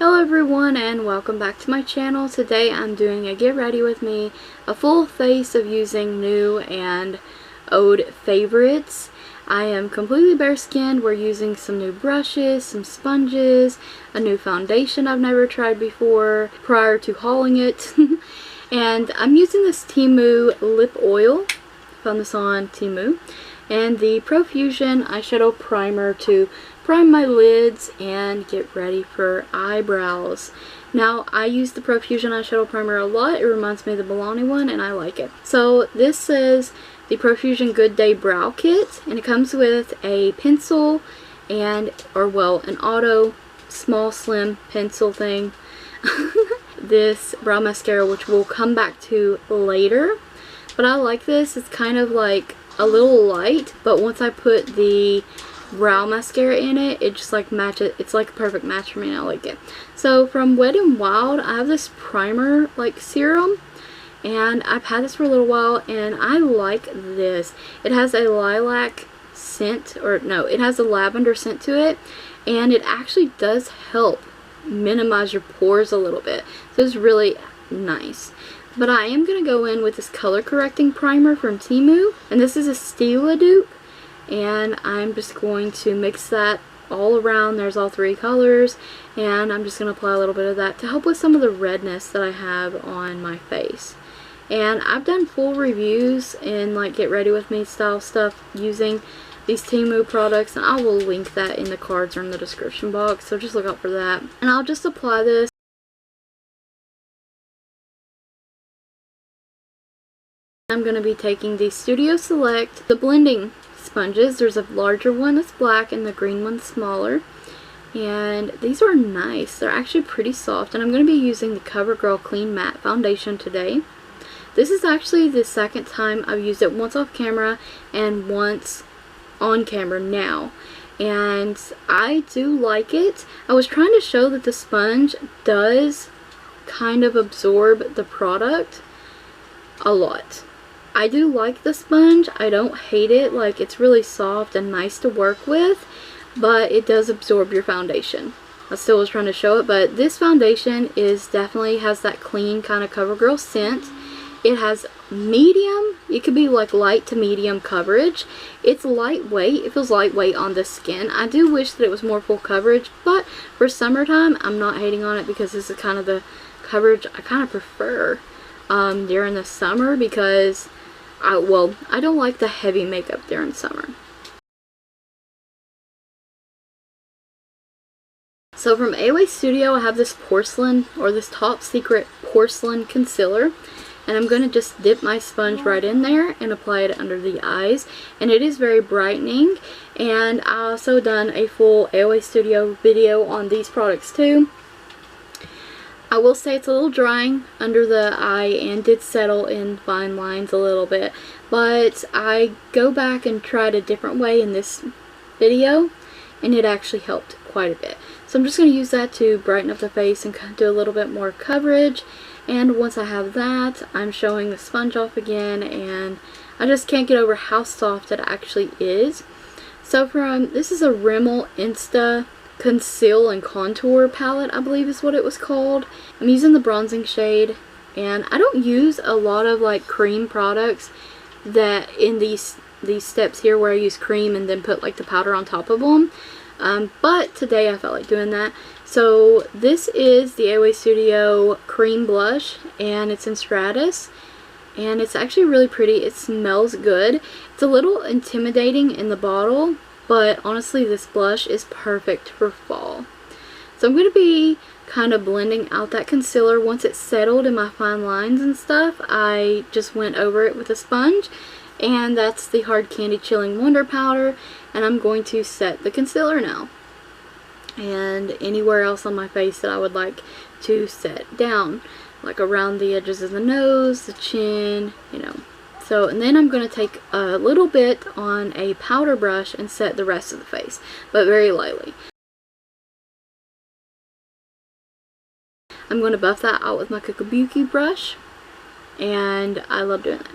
Hello everyone and welcome back to my channel. Today I'm doing a get ready with me, a full face of using new and old favorites. I am completely bare skinned. We're using some new brushes, some sponges, a new foundation I've never tried before prior to hauling it. And I'm using this Temu Lip Oil. Found this on Temu. And the Profusion eyeshadow primer to prime my lids and get ready for eyebrows. Now, I use the Profusion eyeshadow primer a lot. It reminds me of the Milani one and I like it. So this is the Profusion Good Day Brow Kit, and it comes with a pencil and, an auto small slim pencil thing. This brow mascara, which we'll come back to later. But I like this. It's kind of like a little light, but once I put the brow mascara in it, it just like matches. It's like a perfect match for me and I like it. So from WetnWild, I have this primer like serum, and I've had this for a little while and I like this. It has a lilac scent, or no, it has a lavender scent to it, and it actually does help minimize your pores a little bit. So it's really nice. But I am going to go in with this color correcting primer from Temu, and this is a Stila dupe, and I'm just going to mix that all around. There's all three colors, and I'm just going to apply a little bit of that to help with some of the redness that I have on my face. And I've done full reviews in like get ready with me style stuff using these Temu products, and I will link that in the cards or in the description box, so just look out for that. And I'll just apply this. I'm going to be taking the Studio Select, the blending sponges. There's a larger one that's black and the green one's smaller. And these are nice. They're actually pretty soft. And I'm going to be using the Covergirl Clean Matte Foundation today. This is actually the second time I've used it, once off camera and once on camera now. And I do like it. I was trying to show that the sponge does kind of absorb the product a lot. I do like the sponge. I don't hate it. Like, it's really soft and nice to work with, but it does absorb your foundation. I still was trying to show it, but this foundation is definitely has that clean kind of CoverGirl scent. It has medium, it could be like light to medium coverage. It's lightweight. It feels lightweight on the skin. I do wish that it was more full coverage, but for summertime, I'm not hating on it because this is kind of the coverage I kind of prefer during the summer, because I don't like the heavy makeup during summer. So from AOA Studio, I have this porcelain, or this Top Secret porcelain concealer, and I'm going to just dip my sponge right in there and apply it under the eyes, and it is very brightening. And I also done a full AOA Studio video on these products too. I will say it's a little drying under the eye and did settle in fine lines a little bit, but I go back and tried a different way in this video and it actually helped quite a bit. So I'm just going to use that to brighten up the face and do a little bit more coverage. And once I have that, I'm showing the sponge off again, and I just can't get over how soft it actually is. So this is a Rimmel Insta Conceal and Contour palette, I believe is what it was called. I'm using the bronzing shade, and I don't use a lot of like cream products that in these steps here where I use cream and then put like the powder on top of them. But today I felt like doing that. So this is the AOA Studio Cream Blush, and it's in Stratus, and it's actually really pretty. It smells good. It's a little intimidating in the bottle, but honestly this blush is perfect for fall. So I'm going to be kind of blending out that concealer. Once it's settled in my fine lines and stuff, I just went over it with a sponge, and that's the Hard Candy Chilling Wonder Powder, and I'm going to set the concealer now. And anywhere else on my face that I would like to set down, like around the edges of the nose, the chin, you know. So, and then I'm going to take a little bit on a powder brush and set the rest of the face, but very lightly. I'm going to buff that out with my Kabuki brush, and I love doing that.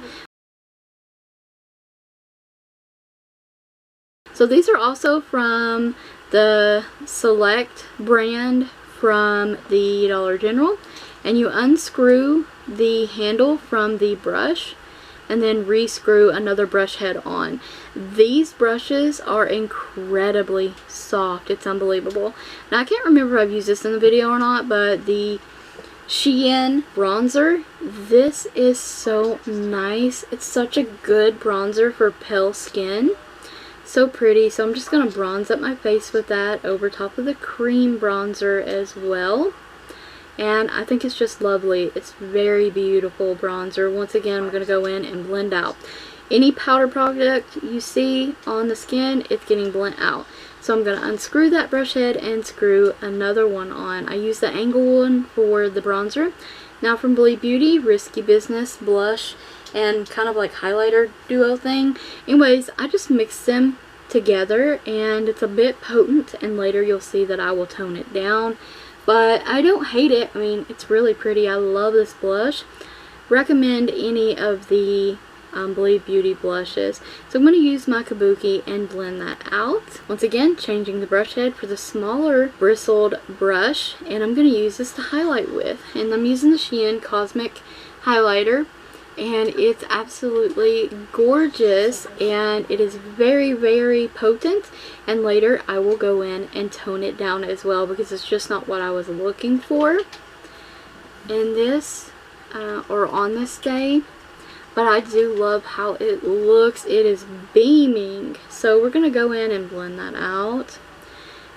So these are also from the Select brand from the Dollar General, and you unscrew the handle from the brush and then re-screw another brush head on. These brushes are incredibly soft. It's unbelievable. Now I can't remember if I've used this in the video or not, but the Shein bronzer, this is so nice. It's such a good bronzer for pale skin. So pretty. So I'm just going to bronze up my face with that over top of the cream bronzer as well. And I think it's just lovely. It's very beautiful bronzer. Once again, I'm going to go in and blend out. Any powder product you see on the skin, it's getting blent out. So I'm going to unscrew that brush head and screw another one on. I use the angle one for the bronzer. Now from Believe Beauty, Risky Business blush and kind of like highlighter duo thing. Anyways, I just mix them together and it's a bit potent, and later you'll see that I will tone it down. But I don't hate it. I mean, it's really pretty. I love this blush. Recommend any of the Believe Beauty blushes. So I'm going to use my Kabuki and blend that out. Once again, changing the brush head for the smaller bristled brush. And I'm going to use this to highlight with. And I'm using the Shein Cosmic Highlighter. And it's absolutely gorgeous, and it is very, very potent, and later I will go in and tone it down as well because it's just not what I was looking for in this or on this day. But I do love how it looks. It is beaming. So we're going to go in and blend that out,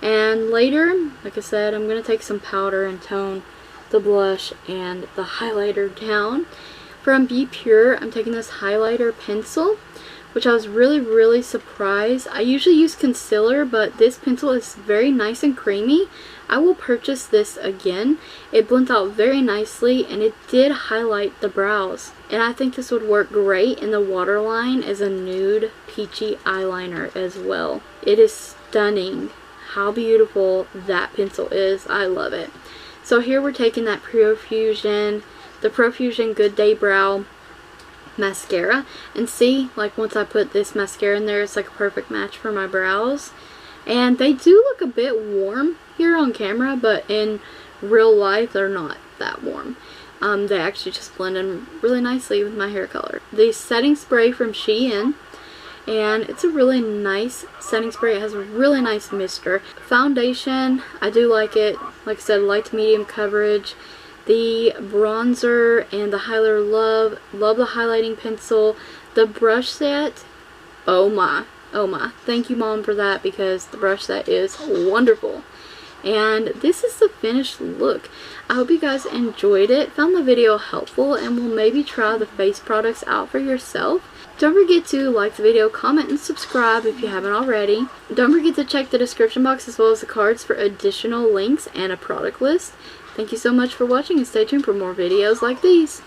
and later, like I said, I'm going to take some powder and tone the blush and the highlighter down. From Be Pure, I'm taking this highlighter pencil, which I was really surprised. I usually use concealer, but this pencil is very nice and creamy. I will purchase this again. It blends out very nicely, and it did highlight the brows. And I think this would work great in the waterline as a nude peachy eyeliner as well. It is stunning how beautiful that pencil is. I love it. So here we're taking that the Profusion Good Day Brow mascara, and see, like, once I put this mascara in there, it's like a perfect match for my brows. And they do look a bit warm here on camera, but in real life they're not that warm. They actually just blend in really nicely with my hair color. The setting spray from Shein, and it's a really nice setting spray. It has a really nice mister. Foundation, I do like it. Like I said, light to medium coverage. The bronzer and the highlighter, love the highlighting pencil. The brush set, oh my, thank you Mom for that, because the brush set is wonderful. And this is the finished look. I hope you guys enjoyed it, found the video helpful, and will maybe try the face products out for yourself. Don't forget to like the video, comment, and subscribe if you haven't already. Don't forget to check the description box as well as the cards for additional links and a product list. Thank you so much for watching, and stay tuned for more videos like these.